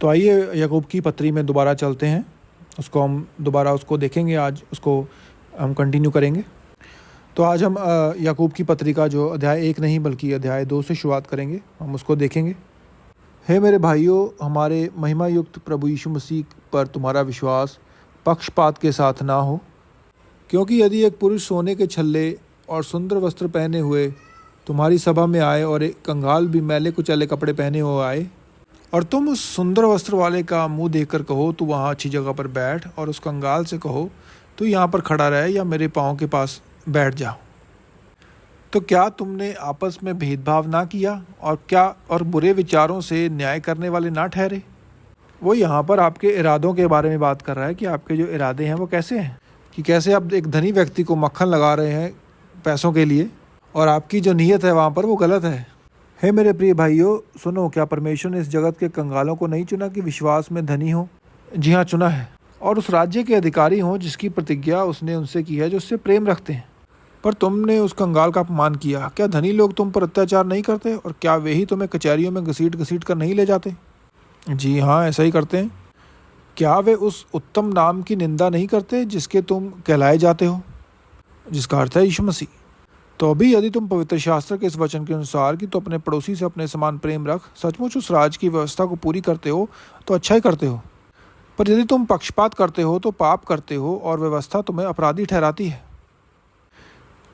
तो आइए याकूब की पत्री में दोबारा चलते हैं, उसको हम दोबारा उसको देखेंगे। आज उसको हम कंटिन्यू करेंगे। तो आज हम याकूब की पत्री का जो अध्याय 1 नहीं बल्कि अध्याय 2 से शुरुआत करेंगे, हम उसको देखेंगे। हे मेरे भाइयों, हमारे महिमा युक्त प्रभु यीशु मसीह पर तुम्हारा विश्वास पक्षपात के साथ ना हो, क्योंकि यदि एक पुरुष सोने के छल्ले और सुंदर वस्त्र पहने हुए तुम्हारी सभा में आए और एक कंगाल भी मैले कुचैले कपड़े पहने हुए आए, और तुम उस सुंदर वस्त्र वाले का मुंह देखकर कहो तो वहाँ अच्छी जगह पर बैठ, और उस कंगाल से कहो तो यहाँ पर खड़ा रहे या मेरे पाँव के पास बैठ जाओ, तो क्या तुमने आपस में भेदभाव ना किया और बुरे विचारों से न्याय करने वाले ना ठहरे। वो यहाँ पर आपके इरादों के बारे में बात कर रहा है कि आपके जो इरादे हैं वो कैसे हैं, कि कैसे आप एक धनी व्यक्ति को मक्खन लगा रहे हैं पैसों के लिए और आपकी जो नीयत है वहाँ पर वो गलत है। हे मेरे प्रिय भाइयों, सुनो, क्या परमेश्वर ने इस जगत के कंगालों को नहीं चुना कि विश्वास में धनी हो? जी हाँ, चुना है, और उस राज्य के अधिकारी हों जिसकी प्रतिज्ञा उसने उनसे की है जो उससे प्रेम रखते हैं। पर तुमने उस कंगाल का अपमान किया। क्या धनी लोग तुम पर अत्याचार नहीं करते, और क्या वे ही तुम्हें कचहरियों में घसीट घसीट कर नहीं ले जाते? जी हाँ, ऐसा ही करते हैं। क्या वे उस उत्तम नाम की निंदा नहीं करते जिसके तुम कहलाए जाते हो, जिसका अर्थ है यीशु मसीह? तो अभी यदि तुम पवित्र शास्त्र के इस वचन के अनुसार कि तो अपने पड़ोसी से अपने समान प्रेम रख, सचमुच उस राज की व्यवस्था को पूरी करते हो तो अच्छा ही करते हो। पर यदि तुम पक्षपात करते हो तो पाप करते हो और व्यवस्था तुम्हें अपराधी ठहराती है।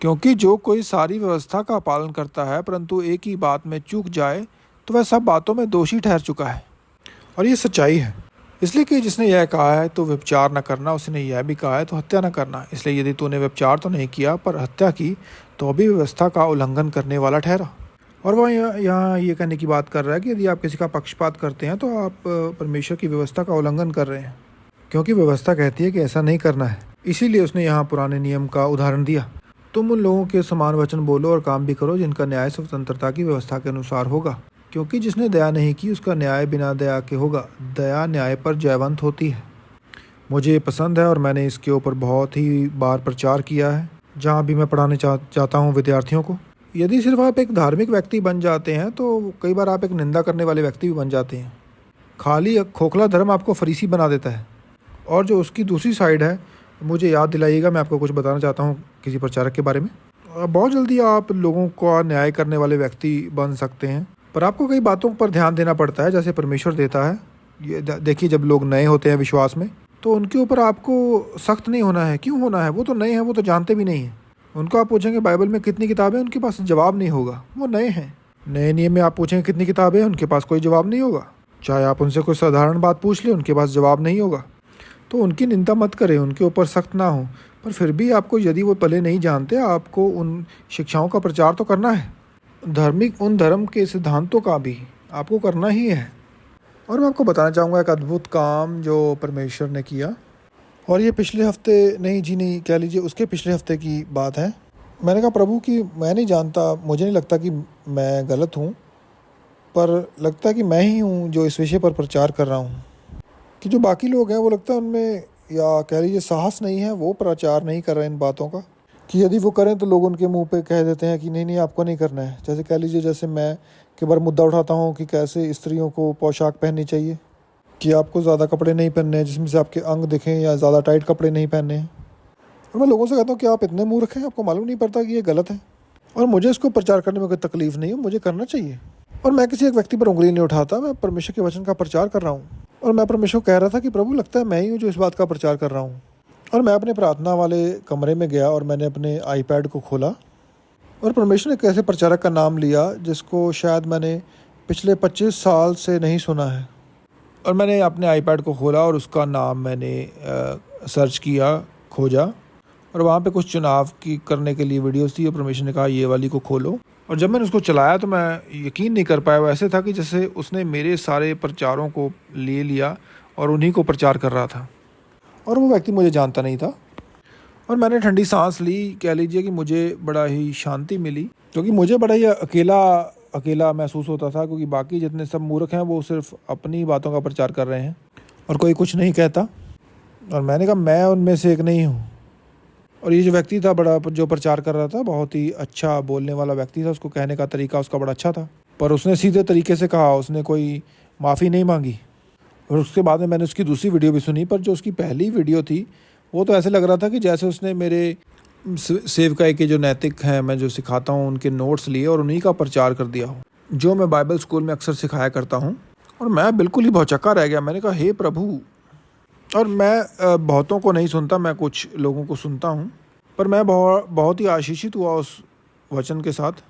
क्योंकि जो कोई सारी व्यवस्था का पालन करता है परंतु एक ही बात में चूक जाए तो वह सब बातों में दोषी ठहर चुका है। और ये सच्चाई है, इसलिए कि जिसने यह कहा है तो व्यभिचार न करना, उसने यह भी कहा है तो हत्या न करना। इसलिए यदि तूने व्यभिचार तो नहीं किया पर हत्या की तो अभी व्यवस्था का उल्लंघन करने वाला ठहरा। और वह यहाँ ये कहने की बात कर रहा है कि यदि आप किसी का पक्षपात करते हैं तो आप परमेश्वर की व्यवस्था का उल्लंघन कर रहे हैं, क्योंकि व्यवस्था कहती है कि ऐसा नहीं करना है। इसीलिए उसने यहाँ पुराने नियम का उदाहरण दिया। तुम उन लोगों के समान वचन बोलो और काम भी करो जिनका न्याय स्वतंत्रता की व्यवस्था के अनुसार होगा, क्योंकि जिसने दया नहीं की उसका न्याय बिना दया के होगा। दया न्याय पर जयवंत होती है। मुझे ये पसंद है और मैंने इसके ऊपर बहुत ही बार प्रचार किया है जहाँ भी मैं पढ़ाने चाहता हूँ विद्यार्थियों को। यदि सिर्फ आप एक धार्मिक व्यक्ति बन जाते हैं तो कई बार आप एक निंदा करने वाले व्यक्ति भी बन जाते हैं। खाली खोखला धर्म आपको फरीसी बना देता है। और जो उसकी दूसरी साइड है, मुझे याद दिलाइएगा, मैं आपको कुछ बताना चाहता हूँ किसी प्रचारक के बारे में। बहुत जल्दी आप लोगों का न्याय करने वाले व्यक्ति बन सकते हैं, पर आपको कई बातों पर ध्यान देना पड़ता है जैसे परमेश्वर देता है। ये देखिए, जब लोग नए होते हैं विश्वास में तो उनके ऊपर आपको सख्त नहीं होना है। क्यों होना है? वो तो नए हैं, वो तो जानते भी नहीं हैं। उनको आप पूछेंगे बाइबल में कितनी किताबें, उनके पास जवाब नहीं होगा, वो नए हैं। नए नियम में आप पूछेंगे कितनी किताबें, उनके पास कोई जवाब नहीं होगा। चाहे आप उनसे कोई साधारण बात पूछ लें, उनके पास जवाब नहीं होगा। तो उनकी निंदा मत करें, उनके ऊपर सख्त ना हो। पर फिर भी आपको, यदि वो पहले नहीं जानते, आपको उन शिक्षाओं का प्रचार तो करना है। उन धर्म के सिद्धांतों का भी आपको करना ही है। और मैं आपको बताना चाहूँगा एक अद्भुत काम जो परमेश्वर ने किया, और ये पिछले हफ्ते नहीं, कह लीजिए उसके पिछले हफ्ते की बात है। मैंने कहा प्रभु कि मैं नहीं जानता, मुझे नहीं लगता कि मैं गलत हूँ, पर लगता है कि मैं ही हूँ जो इस विषय पर प्रचार कर रहा हूँ, कि जो बाकी लोग हैं वो लगता है उनमें, या कह लीजिए साहस नहीं है, वो प्रचार नहीं कर रहे इन बातों का, कि यदि वो करें तो लोग उनके मुंह पे कह देते हैं कि नहीं आपको नहीं करना है। जैसे कह लीजिए, जैसे मैं कई बार मुद्दा उठाता हूँ कि कैसे स्त्रियों को पोशाक पहननी चाहिए, कि आपको ज़्यादा कपड़े नहीं पहनने हैं जिसमें से आपके अंग दिखें, या ज़्यादा टाइट कपड़े नहीं पहनने हैं। और मैं लोगों से कहता हूँ कि आप इतने मूर्ख हैं, आपको मालूम नहीं पड़ता कि ये गलत है। और मुझे इसको प्रचार करने में कोई तकलीफ़ नहीं है, मुझे करना चाहिए। और मैं किसी एक व्यक्ति पर उंगली नहीं उठाता, मैं परमेश्वर के वचन का प्रचार कर रहा हूँ। और मैं परमेश्वर को कह रहा था कि प्रभु, लगता है मैं ही हूँ जो इस बात का प्रचार कर रहा हूँ। और मैं अपने प्रार्थना वाले कमरे में गया और मैंने अपने आईपैड को खोला, और परमेश्वर ने एक ऐसे प्रचारक का नाम लिया जिसको शायद मैंने पिछले 25 साल से नहीं सुना है। और मैंने अपने आईपैड को खोला और उसका नाम मैंने सर्च किया, खोजा, और वहाँ पे कुछ चुनाव की करने के लिए वीडियोस थी, और परमेश्वर ने कहा ये वाली को खोलो। और जब मैंने उसको चलाया तो मैं यकीन नहीं कर पाया। वो ऐसे था कि जैसे उसने मेरे सारे प्रचारों को ले लिया और उन्हीं को प्रचार कर रहा था। और वो व्यक्ति मुझे जानता नहीं था। और मैंने ठंडी सांस ली, कह लीजिए कि मुझे बड़ा ही शांति मिली, क्योंकि मुझे बड़ा ही अकेला महसूस होता था, क्योंकि बाकी जितने सब मूर्ख हैं वो सिर्फ अपनी बातों का प्रचार कर रहे हैं और कोई कुछ नहीं कहता। और मैंने कहा मैं उनमें से एक नहीं हूँ। और ये जो व्यक्ति था बड़ा, जो प्रचार कर रहा था, बहुत ही अच्छा बोलने वाला व्यक्ति था, उसको कहने का तरीका उसका बड़ा अच्छा था, पर उसने सीधे तरीके से कहा, उसने कोई माफ़ी नहीं मांगी। और उसके बाद में मैंने उसकी दूसरी वीडियो भी सुनी, पर जो उसकी पहली वीडियो थी वो तो ऐसे लग रहा था कि जैसे उसने मेरे सेवकाई के जो नैतिक हैं, मैं जो सिखाता हूँ, उनके नोट्स लिए और उन्हीं का प्रचार कर दिया हो, जो मैं बाइबल स्कूल में अक्सर सिखाया करता हूँ। और मैं बिल्कुल ही भौचक्का रह गया। मैंने कहा हे प्रभु। और मैं बहुतों को नहीं सुनता, मैं कुछ लोगों को सुनता हूँ, पर मैं बहुत ही आशीषित हुआ उस वचन के साथ।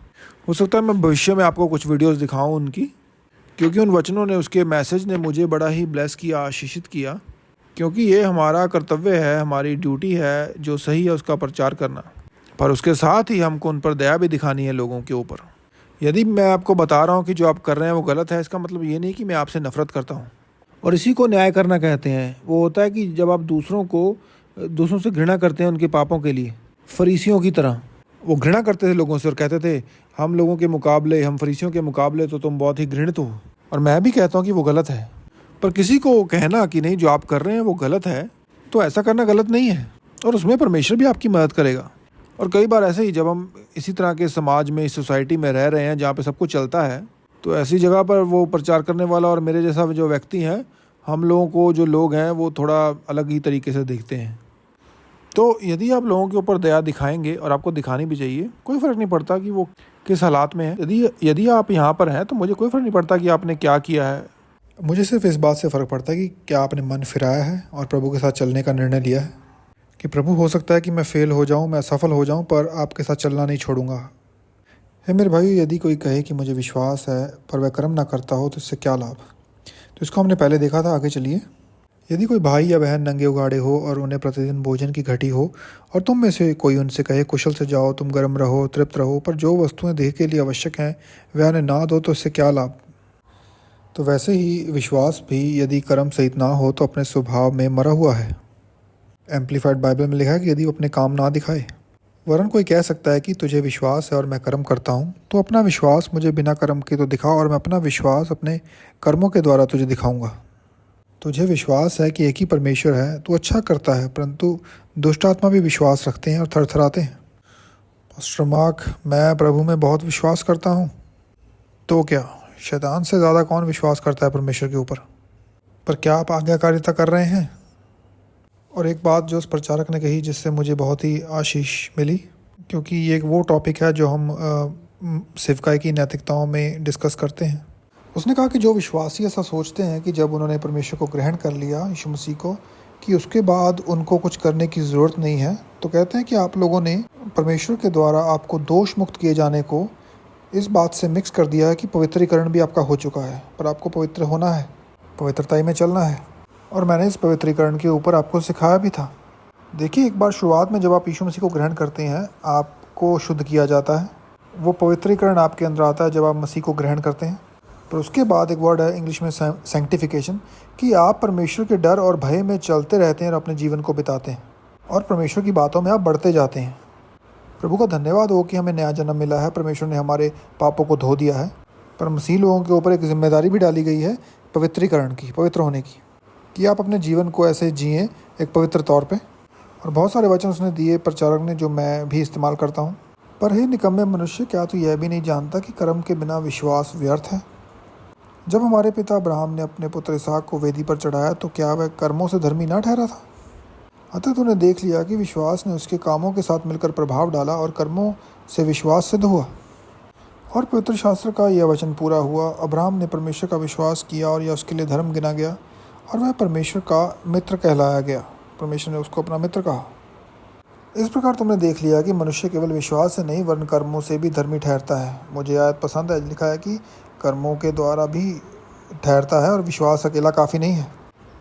हो सकता है मैं भविष्य में आपको कुछ वीडियोस दिखाऊं उनकी, क्योंकि उन वचनों ने, उसके मैसेज ने मुझे बड़ा ही ब्लेस किया, आशीषित किया। क्योंकि ये हमारा कर्तव्य है, हमारी ड्यूटी है, जो सही है उसका प्रचार करना, पर उसके साथ ही हमको उन पर दया भी दिखानी है लोगों के ऊपर। यदि मैं आपको बता रहा हूँ कि जो आप कर रहे हैं वो गलत है, इसका मतलब ये नहीं कि मैं आपसे नफरत करता हूँ। और इसी को न्याय करना कहते हैं। वो होता है कि जब आप दूसरों से घृणा करते हैं उनके पापों के लिए, फरीसियों की तरह वो घृणा करते थे लोगों से और कहते थे हम लोगों के मुकाबले, हम फरीसियों के मुकाबले तो तुम बहुत ही घृणित हो। और मैं भी कहता हूँ कि वो गलत है, पर किसी को कहना कि नहीं जो आप कर रहे हैं वो गलत है, तो ऐसा करना गलत नहीं है, और उसमें परमेश्वर भी आपकी मदद करेगा। और कई बार ऐसे ही जब हम इसी तरह के समाज में, इस सोसाइटी में रह रहे हैं जहाँ पे सब कुछ चलता है, तो ऐसी जगह पर वो प्रचार करने वाला और मेरे जैसा जो व्यक्ति है, हम लोगों को, जो लोग हैं, वो थोड़ा अलग ही तरीके से देखते हैं। तो यदि आप लोगों के ऊपर दया दिखाएंगे, और आपको दिखानी भी चाहिए, कोई फ़र्क नहीं पड़ता कि वो किस हालात में है। यदि आप यहाँ पर हैं तो मुझे कोई फ़र्क नहीं पड़ता कि आपने क्या किया है। मुझे सिर्फ इस बात से फ़र्क पड़ता है कि क्या आपने मन फिराया है और प्रभु के साथ चलने का निर्णय लिया है। कि प्रभु, हो सकता है कि मैं फ़ेल हो जाऊँ, मैं असफल हो जाऊँ, पर आपके साथ चलना नहीं छोड़ूंगा। हे मेरे भाई, यदि कोई कहे कि मुझे विश्वास है पर वह कर्म ना करता हो तो इससे क्या लाभ। तो इसको हमने पहले देखा था, आगे चलिए। यदि कोई भाई या बहन नंगे उगाड़े हो और उन्हें प्रतिदिन भोजन की घटी हो, और तुम में से कोई उनसे कहे कुशल से जाओ, तुम गर्म रहो, तृप्त रहो, पर जो वस्तुएं देह के लिए आवश्यक हैं वह उन्हें ना दो, तो इससे क्या लाभ। तो वैसे ही विश्वास भी यदि कर्म सहित ना हो तो अपने स्वभाव में मरा हुआ है। एम्प्लीफाइड बाइबल में लिखा है कि यदि वो अपने काम ना दिखाए। वरन कोई कह सकता है कि तुझे विश्वास है और मैं कर्म करता हूँ, तो अपना विश्वास मुझे बिना कर्म के तो दिखा, और मैं अपना विश्वास अपने कर्मों के द्वारा तुझे दिखाऊंगा। तुझे विश्वास है कि एक ही परमेश्वर है, तू अच्छा करता है, परंतु दुष्ट आत्मा भी विश्वास रखते हैं और थरथराते हैं। पास्टर मार्क, मैं प्रभु में बहुत विश्वास करता हूँ। तो क्या शैतान से ज़्यादा कौन विश्वास करता है परमेश्वर के ऊपर? पर क्या आप आज्ञाकारिता कर रहे हैं? और एक बात जो उस प्रचारक ने कही जिससे मुझे बहुत ही आशीष मिली, क्योंकि ये वो टॉपिक है जो हम सेवकाई की नैतिकताओं में डिस्कस करते हैं। उसने कहा कि जो विश्वासी ऐसा सोचते हैं कि जब उन्होंने परमेश्वर को ग्रहण कर लिया, यीशु मसीह को, कि उसके बाद उनको कुछ करने की ज़रूरत नहीं है, तो कहते हैं कि आप लोगों ने परमेश्वर के द्वारा आपको दोष मुक्त किए जाने को इस बात से मिक्स कर दिया है कि पवित्रीकरण भी आपका हो चुका है, पर आपको पवित्र होना है, पवित्रता में चलना है। और मैंने इस पवित्रीकरण के ऊपर आपको सिखाया भी था। देखिए, एक बार शुरुआत में जब आप यीशु मसीह को ग्रहण करते हैं, आपको शुद्ध किया जाता है, वो पवित्रीकरण आपके अंदर आता है जब आप मसीह को ग्रहण करते हैं। पर उसके बाद एक वर्ड है इंग्लिश में सैंक्टिफिकेशन, कि आप परमेश्वर के डर और भय में चलते रहते हैं और अपने जीवन को बिताते हैं, और परमेश्वर की बातों में आप बढ़ते जाते हैं। प्रभु का धन्यवाद हो कि हमें नया जन्म मिला है, परमेश्वर ने हमारे पापों को धो दिया है। पर मसीह लोगों के ऊपर एक जिम्मेदारी भी डाली गई है पवित्रीकरण की, पवित्र होने की, कि आप अपने जीवन को ऐसे जिएं एक पवित्र तौर पे। और बहुत सारे वचन उसने दिए प्रचारक ने, जो मैं भी इस्तेमाल करता हूँ। पर हे निकम्मे मनुष्य, क्या तू यह भी नहीं जानता कि कर्म के बिना विश्वास व्यर्थ है? जब हमारे पिता अब्राहम ने अपने पुत्र इसहाक को वेदी पर चढ़ाया, तो क्या वह कर्मों से धर्मी ना ठहरा था? अतः तूने देख लिया कि विश्वास ने उसके कामों के साथ मिलकर प्रभाव डाला, और कर्मों से विश्वास सिद्ध हुआ। और पवित्र शास्त्र का यह वचन पूरा हुआ, अब्राहम ने परमेश्वर का विश्वास किया और यह उसके लिए धर्म गिना गया, और वह परमेश्वर का मित्र कहलाया गया। परमेश्वर ने उसको अपना मित्र कहा। इस प्रकार तुमने देख लिया कि मनुष्य केवल विश्वास से नहीं वरन कर्मों से भी धर्मी ठहरता है। मुझे आयत पसंद है, लिखा है कि कर्मों के द्वारा भी ठहरता है, और विश्वास अकेला काफ़ी नहीं है।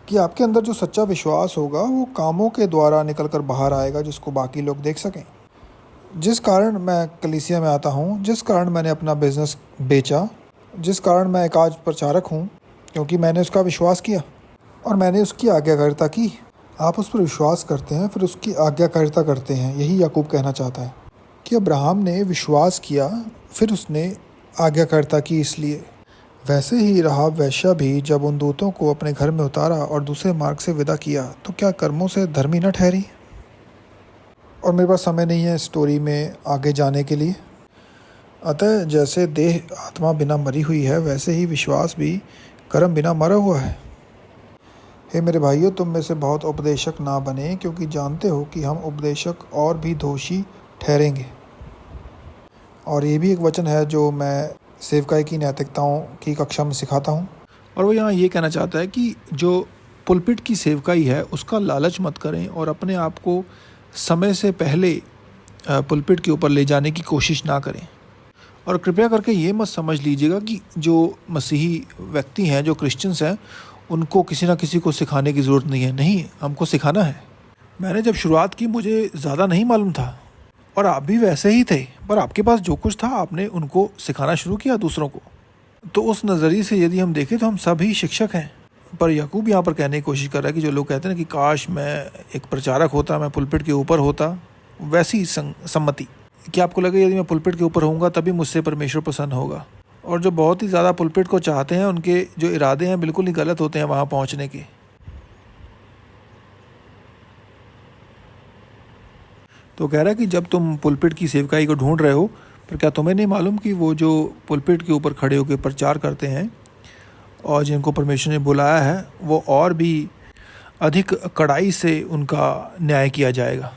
कि आपके अंदर जो सच्चा विश्वास होगा वो कामों के द्वारा निकल कर बाहर आएगा, जिसको बाकी लोग देख सकें। जिस कारण मैं कलीसिया में आता हूँ, जिस कारण मैंने अपना बिजनेस बेचा, जिस कारण मैं एक आज प्रचारक हूँ, क्योंकि मैंने उसका विश्वास किया और मैंने उसकी आज्ञाकारिता की। आप उस पर विश्वास करते हैं, फिर उसकी आज्ञाकारिता करते हैं। यही याकूब कहना चाहता है कि अब्राहम ने विश्वास किया, फिर उसने आज्ञाकारिता की। इसलिए वैसे ही राहाब वेश्या भी जब उन दूतों को अपने घर में उतारा और दूसरे मार्ग से विदा किया, तो क्या कर्मों से धर्मी न ठहरी? और मेरे पास समय नहीं है स्टोरी में आगे जाने के लिए। अतः जैसे देह आत्मा बिना मरी हुई है, वैसे ही विश्वास भी कर्म बिना मरा हुआ है। हे मेरे भाइयों, तुम में से बहुत उपदेशक ना बने, क्योंकि जानते हो कि हम उपदेशक और भी दोषी ठहरेंगे। और ये भी एक वचन है जो मैं सेवकाई की नैतिकताओं की कक्षा में सिखाता हूँ। और वो यहाँ ये कहना चाहता है कि जो पुलपिट की सेवकाई है उसका लालच मत करें और अपने आप को समय से पहले पुलपिट के ऊपर ले जाने की कोशिश ना करें। और कृपया करके ये मत समझ लीजिएगा कि जो मसीही व्यक्ति हैं, जो क्रिश्चियंस हैं, उनको किसी ना किसी को सिखाने की ज़रूरत नहीं है। नहीं, हमको सिखाना है। मैंने जब शुरुआत की मुझे ज़्यादा नहीं मालूम था और आप भी वैसे ही थे, पर आपके पास जो कुछ था आपने उनको सिखाना शुरू किया दूसरों को। तो उस नज़रिए से यदि हम देखें तो हम सभी शिक्षक हैं। पर याकूब यहाँ पर कहने की कोशिश कर रहा है कि जो लोग कहते हैं ना कि काश मैं एक प्रचारक होता, मैं पुलपिट के ऊपर होता, वैसी सम्मति कि आपको लगे यदि मैं पुलपिट के ऊपर होऊंगा तभी मुझसे परमेश्वर प्रसन्न होगा। और जो बहुत ही ज़्यादा पुलपिट को चाहते हैं उनके जो इरादे हैं बिल्कुल ही गलत होते हैं वहाँ पहुँचने के। तो कह रहा है कि जब तुम पुलपिट की सेवकाई को ढूंढ रहे हो, पर क्या तुम्हें नहीं मालूम कि वो जो पुलपिट के ऊपर खड़े होकर प्रचार करते हैं और जिनको परमेश्वर ने बुलाया है, वो और भी अधिक कड़ाई से उनका न्याय किया जाएगा।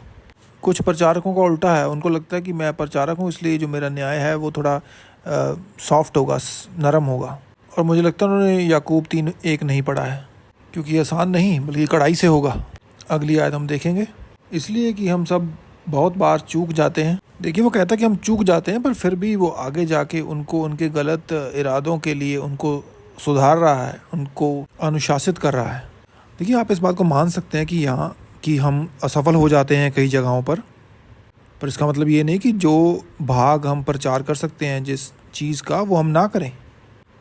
कुछ प्रचारकों का उल्टा है, उनको लगता है कि मैं प्रचारक हूँ इसलिए जो मेरा न्याय है वो थोड़ा सॉफ्ट होगा, नरम होगा। और मुझे लगता है उन्होंने याकूब 3:1 नहीं पढ़ा है, क्योंकि आसान नहीं बल्कि कड़ाई से होगा। अगली आयत हम देखेंगे। इसलिए कि हम सब बहुत बार चूक जाते हैं। देखिए, वो कहता है कि हम चूक जाते हैं, पर फिर भी वो आगे जाके उनको उनके गलत इरादों के लिए उनको सुधार रहा है, उनको अनुशासित कर रहा है। देखिए, आप इस बात को मान सकते हैं कि यहाँ कि हम असफल हो जाते हैं कई जगहों पर इसका मतलब ये नहीं कि जो भाग हम प्रचार कर सकते हैं जिस चीज़ का, वो हम ना करें।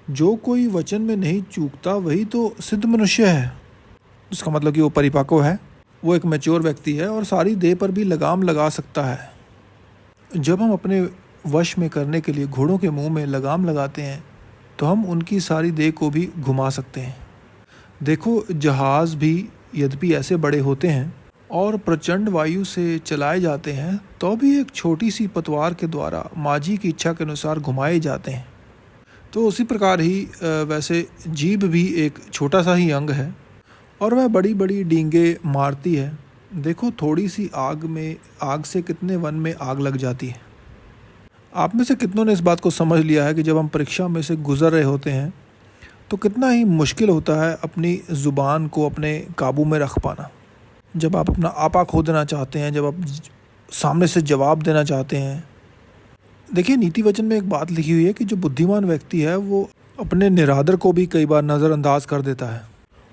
जो कोई वचन में नहीं चूकता वही तो सिद्ध मनुष्य है। इसका मतलब कि वो परिपक्व है, वो एक मैच्योर व्यक्ति है और सारी देह पर भी लगाम लगा सकता है। जब हम अपने वश में करने के लिए घोड़ों के मुंह में लगाम लगाते हैं तो हम उनकी सारी देह को भी घुमा सकते हैं। देखो, जहाज़ भी यद्यपि ऐसे बड़े होते हैं और प्रचंड वायु से चलाए जाते हैं, तो भी एक छोटी सी पतवार के द्वारा माझी की इच्छा के अनुसार घुमाए जाते हैं। तो उसी प्रकार ही वैसे जीभ भी एक छोटा सा ही अंग है और वह बड़ी बड़ी डींगे मारती है। देखो, थोड़ी सी आग से कितने वन में आग लग जाती है। आप में से कितनों ने इस बात को समझ लिया है कि जब हम परीक्षा में से गुजर रहे होते हैं तो कितना ही मुश्किल होता है अपनी ज़ुबान को अपने काबू में रख पाना। जब आप अपना आपा खो देना चाहते हैं, जब आप सामने से जवाब देना चाहते हैं। देखिए, नीति वचन में एक बात लिखी हुई है कि जो बुद्धिमान व्यक्ति है वो अपने निरादर को भी कई बार नज़रअंदाज कर देता है।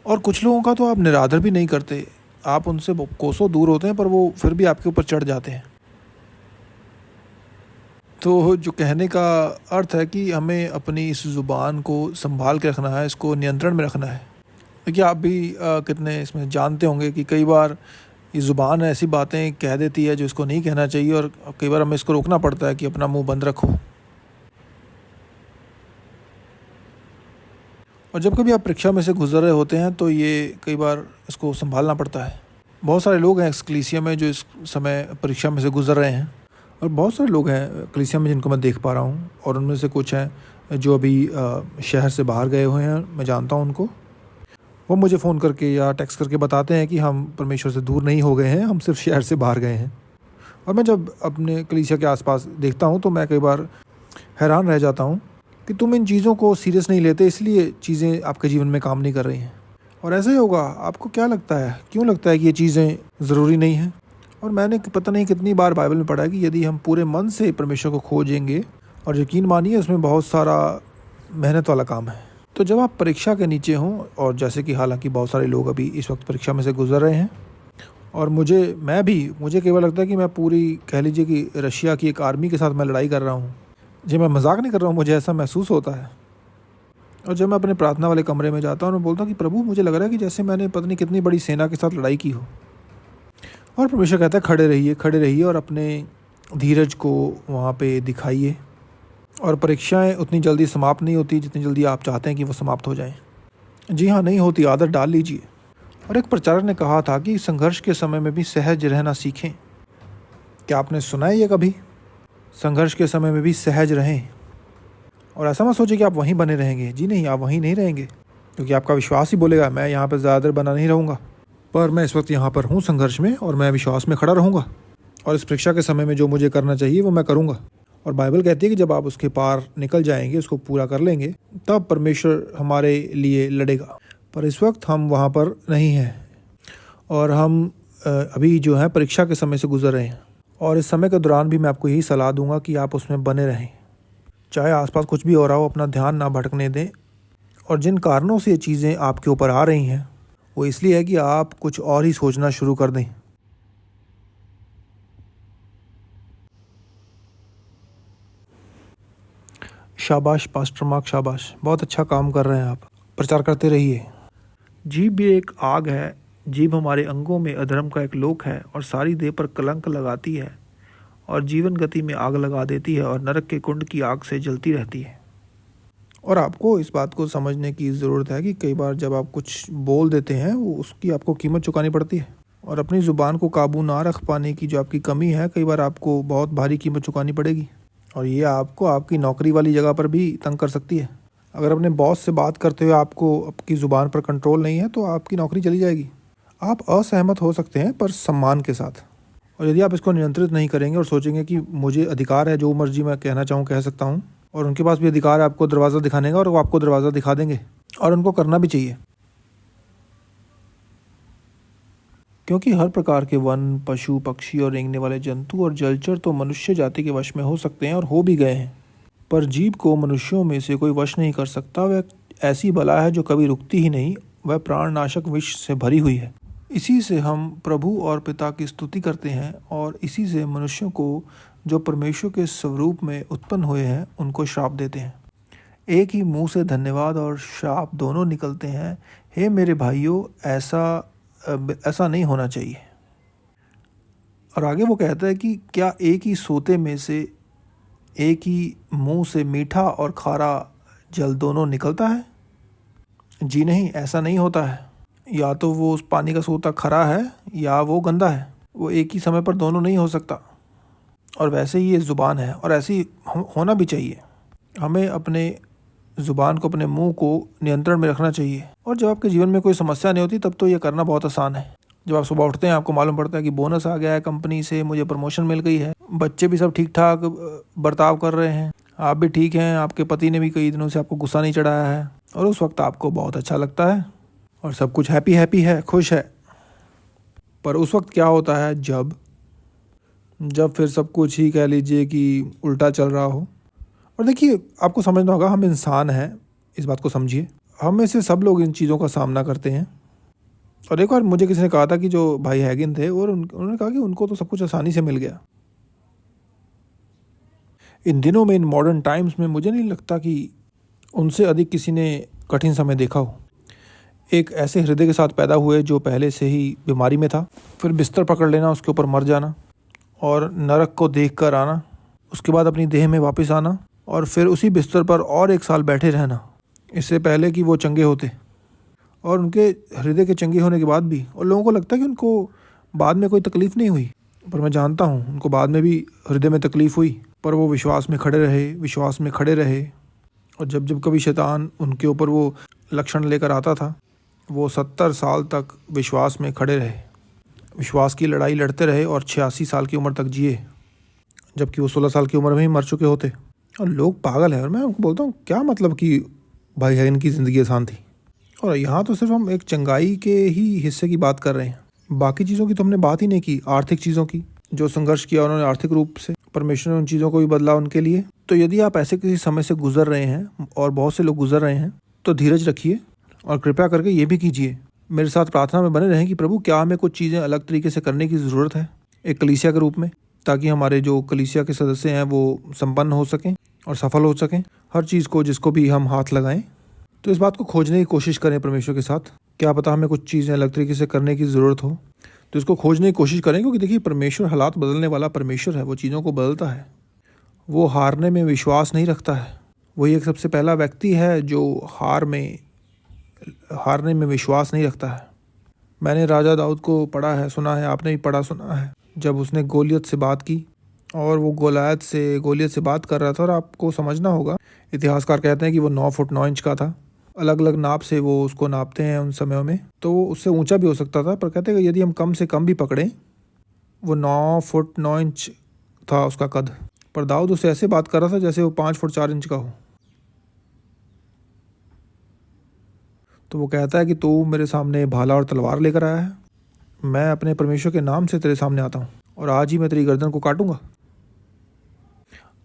और कुछ लोगों का तो आप निरादर भी नहीं करते, आप उनसे कोसों दूर होते हैं, पर वो फिर भी आपके ऊपर चढ़ जाते हैं। तो जो कहने का अर्थ है कि हमें अपनी इस ज़ुबान को संभाल के रखना है, इसको नियंत्रण में रखना है। देखिए, आप भी कितने इसमें जानते होंगे कि कई बार ये ज़ुबान ऐसी बातें कह देती है जो इसको नहीं कहना चाहिए और कई बार हमें इसको रोकना पड़ता है कि अपना मुंह बंद रखो। और जब कभी आप परीक्षा में से गुजर रहे होते हैं तो ये कई बार इसको संभालना पड़ता है। बहुत सारे लोग हैं इस कलीसिया में जो इस समय परीक्षा में से गुजर रहे हैं और बहुत सारे लोग हैं कलीसिया में जिनको मैं देख पा रहा हूँ और उनमें से कुछ हैं जो अभी शहर से बाहर गए हुए हैं। मैं जानता हूँ उनको। वो मुझे फ़ोन करके या टेक्स्ट करके बताते हैं कि हम परमेश्वर से दूर नहीं हो गए हैं, हम सिर्फ शहर से बाहर गए हैं। और मैं जब अपने कलीसिया के आसपास देखता हूँ तो मैं कई बार हैरान रह जाता हूँ कि तुम इन चीज़ों को सीरियस नहीं लेते, इसलिए चीज़ें आपके जीवन में काम नहीं कर रही हैं। और ऐसा ही होगा। आपको क्या लगता है, क्यों लगता है कि ये चीज़ें ज़रूरी नहीं हैं? और मैंने पता नहीं कितनी बार बाइबल में पढ़ा है कि यदि हम पूरे मन से परमेश्वर को खोजेंगे, और यकीन मानिए उसमें बहुत सारा मेहनत वाला काम है। तो जब आप परीक्षा के नीचे हों, और जैसे कि हालांकि बहुत सारे लोग अभी इस वक्त परीक्षा में से गुजर रहे हैं, और मुझे केवल लगता है कि मैं पूरी कह लीजिए कि रशिया की एक आर्मी के साथ मैं लड़ाई कर रहा हूँ। जी, मैं मजाक नहीं कर रहा हूँ, मुझे ऐसा महसूस होता है। और जब मैं अपने प्रार्थना वाले कमरे में जाता हूँ और बोलता हूँ कि प्रभु, मुझे लग रहा है कि जैसे मैंने पता नहीं कितनी बड़ी सेना के साथ लड़ाई की हो। और परमेश्वर कहता है खड़े रहिए और अपने धीरज को वहाँ पे दिखाइए। और परीक्षाएं उतनी जल्दी समाप्त नहीं होती जितनी जल्दी आप चाहते हैं कि वो समाप्त हो जाएं। जी हाँ, नहीं होती, आदत डाल लीजिए। और एक प्रचारक ने कहा था कि संघर्ष के समय में भी सहज रहना सीखें। क्या आपने सुना है ये कभी? संघर्ष के समय में भी सहज रहें। और ऐसा मत सोचिए कि आप वहीं बने रहेंगे। जी नहीं, आप वहीं नहीं रहेंगे। क्योंकि आपका विश्वास ही बोलेगा मैं यहाँ पर ज़्यादा देर बना नहीं रहूँगा, पर मैं इस वक्त यहाँ पर हूँ संघर्ष में और मैं विश्वास में खड़ा रहूँगा और इस परीक्षा के समय में जो मुझे करना चाहिए वो मैं करूँगा। और बाइबल कहती है कि जब आप उसके पार निकल जाएंगे, उसको पूरा कर लेंगे, तब परमेश्वर हमारे लिए लड़ेगा। पर इस वक्त हम वहाँ पर नहीं हैं और हम अभी जो है परीक्षा के समय से गुजर रहे हैं। और इस समय के दौरान भी मैं आपको यही सलाह दूंगा कि आप उसमें बने रहें, चाहे आसपास कुछ भी हो रहा हो, अपना ध्यान ना भटकने दें। और जिन कारणों से ये चीज़ें आपके ऊपर आ रही हैं वो इसलिए है कि आप कुछ और ही सोचना शुरू कर दें। शाबाश पास्टर मार्क, शाबाश, बहुत अच्छा काम कर रहे हैं आप, प्रचार करते रहिए। जीभ भी एक आग है, जीभ हमारे अंगों में अधर्म का एक लोक है और सारी देह पर कलंक लगाती है और जीवन गति में आग लगा देती है और नरक के कुंड की आग से जलती रहती है। और आपको इस बात को समझने की ज़रूरत है कि कई बार जब आप कुछ बोल देते हैं वो उसकी आपको कीमत चुकानी पड़ती है। और अपनी ज़ुबान को काबू ना रख पाने की जो आपकी कमी है, कई बार आपको बहुत भारी कीमत चुकानी पड़ेगी और ये आपको आपकी नौकरी वाली जगह पर भी तंग कर सकती है। अगर अपने बॉस से बात करते हुए आपको आपकी ज़ुबान पर कंट्रोल नहीं है तो आपकी नौकरी चली जाएगी। आप असहमत हो सकते हैं पर सम्मान के साथ। और यदि आप इसको नियंत्रित नहीं करेंगे और सोचेंगे कि मुझे अधिकार है, जो मर्जी मैं कहना चाहूँ कह सकता हूँ, और उनके पास भी अधिकार है आपको दरवाज़ा दिखाने का और वो आपको दरवाज़ा दिखा देंगे और उनको करना भी चाहिए। क्योंकि हर प्रकार के वन, पशु, पक्षी और रेंगने वाले जंतु और जलचर तो मनुष्य जाति के वश में हो सकते हैं और हो भी गए हैं, पर जीभ को मनुष्यों में से कोई वश नहीं कर सकता। वह ऐसी बला है जो कभी रुकती ही नहीं, वह प्राणनाशक विष से भरी हुई है। इसी से हम प्रभु और पिता की स्तुति करते हैं और इसी से मनुष्यों को जो परमेश्वर के स्वरूप में उत्पन्न हुए हैं उनको श्राप देते हैं। एक ही मुंह से धन्यवाद और श्राप दोनों निकलते हैं। हे मेरे भाइयों, ऐसा नहीं होना चाहिए। और आगे वो कहता है कि क्या एक ही सोते में से, एक ही मुंह से मीठा और खारा जल दोनों निकलता है? जी नहीं, ऐसा नहीं होता है। या तो वो उस पानी का सोता खरा है या वो गंदा है, वो एक ही समय पर दोनों नहीं हो सकता। और वैसे ही ये ज़ुबान है और ऐसी होना भी चाहिए। हमें अपने ज़ुबान को, अपने मुंह को नियंत्रण में रखना चाहिए। और जब आपके जीवन में कोई समस्या नहीं होती तब तो ये करना बहुत आसान है। जब आप सुबह उठते हैं, आपको मालूम पड़ता है कि बोनस आ गया है कंपनी से, मुझे प्रमोशन मिल गई है, बच्चे भी सब ठीक ठाक बर्ताव कर रहे हैं, आप भी ठीक हैं, आपके पति ने भी कई दिनों से आपको गुस्सा नहीं चढ़ाया है, और उस वक्त आपको बहुत अच्छा लगता है और सब कुछ हैप्पी हैप्पी है, खुश है। पर उस वक्त क्या होता है, जब फिर सब कुछ ही कह लीजिए कि उल्टा चल रहा हो। और देखिए, आपको समझना होगा, हम इंसान हैं, इस बात को समझिए। हम में से सब लोग इन चीज़ों का सामना करते हैं। और एक बार मुझे किसी ने कहा था कि जो भाई हैगिन थे और उन्होंने कहा कि उनको तो सब कुछ आसानी से मिल गया। इन दिनों में, इन मॉडर्न टाइम्स में, मुझे नहीं लगता कि उनसे अधिक किसी ने कठिन समय देखा हो। एक ऐसे हृदय के साथ पैदा हुए जो पहले से ही बीमारी में था, फिर बिस्तर पकड़ लेना, उसके ऊपर मर जाना और नरक को देख कर आना, उसके बाद अपनी देह में वापस आना और फिर उसी बिस्तर पर और 1 साल बैठे रहना, इससे पहले कि वो चंगे होते। और उनके हृदय के चंगे होने के बाद भी, और लोगों को लगता है कि उनको बाद में कोई तकलीफ़ नहीं हुई, पर मैं जानता हूँ उनको बाद में भी हृदय में तकलीफ़ हुई, पर वो विश्वास में खड़े रहे। और जब जब कभी शैतान उनके ऊपर वो लक्षण लेकर आता था, वो 70 साल तक विश्वास में खड़े रहे, विश्वास की लड़ाई लड़ते रहे और 86 साल की उम्र तक जिए, जबकि वो 16 साल की उम्र में ही मर चुके होते। और लोग पागल हैं। और मैं उनको बोलता हूँ, क्या मतलब कि भाई है इनकी ज़िंदगी आसान थी। और यहाँ तो सिर्फ हम एक चंगाई के ही हिस्से की बात कर रहे हैं, बाकी चीज़ों की तो हमने बात ही नहीं की। आर्थिक चीज़ों की, जो संघर्ष किया उन्होंने आर्थिक रूप से, परमेश्वर ने उन चीज़ों को भी बदला उनके लिए। तो यदि आप ऐसे किसी समय से गुजर रहे हैं, और बहुत से लोग गुजर रहे हैं, तो धीरज रखिए और कृपया करके ये भी कीजिए, मेरे साथ प्रार्थना में बने रहें कि प्रभु, क्या हमें कुछ चीज़ें अलग तरीके से करने की ज़रूरत है एक कलीसिया के रूप में, ताकि हमारे जो कलीसिया के सदस्य हैं वो संपन्न हो सकें और सफल हो सकें। हर चीज़ को, जिसको भी हम हाथ लगाएं, तो इस बात को खोजने की कोशिश करें परमेश्वर के साथ। क्या पता हमें कुछ चीज़ें अलग तरीके से करने की ज़रूरत हो, तो इसको खोजने की कोशिश करें। क्योंकि देखिए, परमेश्वर हालात बदलने वाला परमेश्वर है, वो चीज़ों को बदलता है। वो हारने में विश्वास नहीं रखता है। वही एक सबसे पहला व्यक्ति है जो हारने में विश्वास नहीं रखता है। मैंने राजा दाऊद को पढ़ा है, सुना है, आपने भी पढ़ा सुना है, जब उसने गोलियत से बात की और वो गोलियत से बात कर रहा था। और आपको समझना होगा, इतिहासकार कहते हैं कि वो 9 फुट 9 इंच का था अलग अलग नाप से वो उसको नापते हैं उन समयों में, तो वो उससे ऊंचा भी हो सकता था। पर कहते हैं कि यदि हम कम से कम भी पकड़ें, वो 9 फुट 9 इंच था उसका कद, पर दाऊद उससे ऐसे बात कर रहा था जैसे वो 5 फुट 4 इंच का हो। तो वो कहता है कि तू मेरे सामने भाला और तलवार लेकर आया है, मैं अपने परमेश्वर के नाम से तेरे सामने आता हूँ और आज ही मैं तेरी गर्दन को काटूंगा।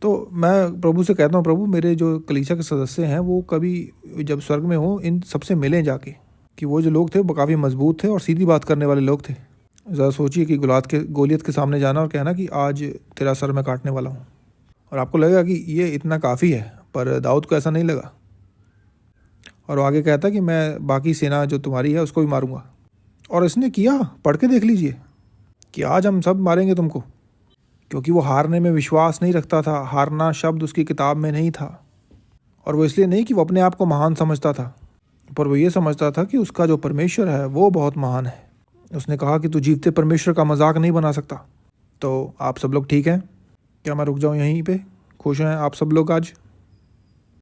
तो मैं प्रभु से कहता हूँ, प्रभु मेरे जो कलीसिया के सदस्य हैं वो कभी जब स्वर्ग में हो इन सबसे मिलें जाके, कि वो जो लोग थे वो काफ़ी मजबूत थे और सीधी बात करने वाले लोग थे। ज़रा सोचिए कि गोलियत के सामने जाना और कहना कि आज तेरा सर मैं काटने वाला हूँ, और आपको लगेगा कि ये इतना काफ़ी है, पर दाऊद को ऐसा नहीं लगा। और वो आगे कहता कि मैं बाकी सेना जो तुम्हारी है उसको भी मारूंगा। और इसने किया, पढ़ के देख लीजिए कि आज हम सब मारेंगे तुमको, क्योंकि वो हारने में विश्वास नहीं रखता था। हारना शब्द उसकी किताब में नहीं था, और वो इसलिए नहीं कि वो अपने आप को महान समझता था, पर वो ये समझता था कि उसका जो परमेश्वर है वो बहुत महान है। उसने कहा कि तू जीवते परमेश्वर का मजाक नहीं बना सकता। तो आप सब लोग ठीक हैं? क्या मैं रुक जाऊं यहीं पे? खुश हैं आप सब लोग आज?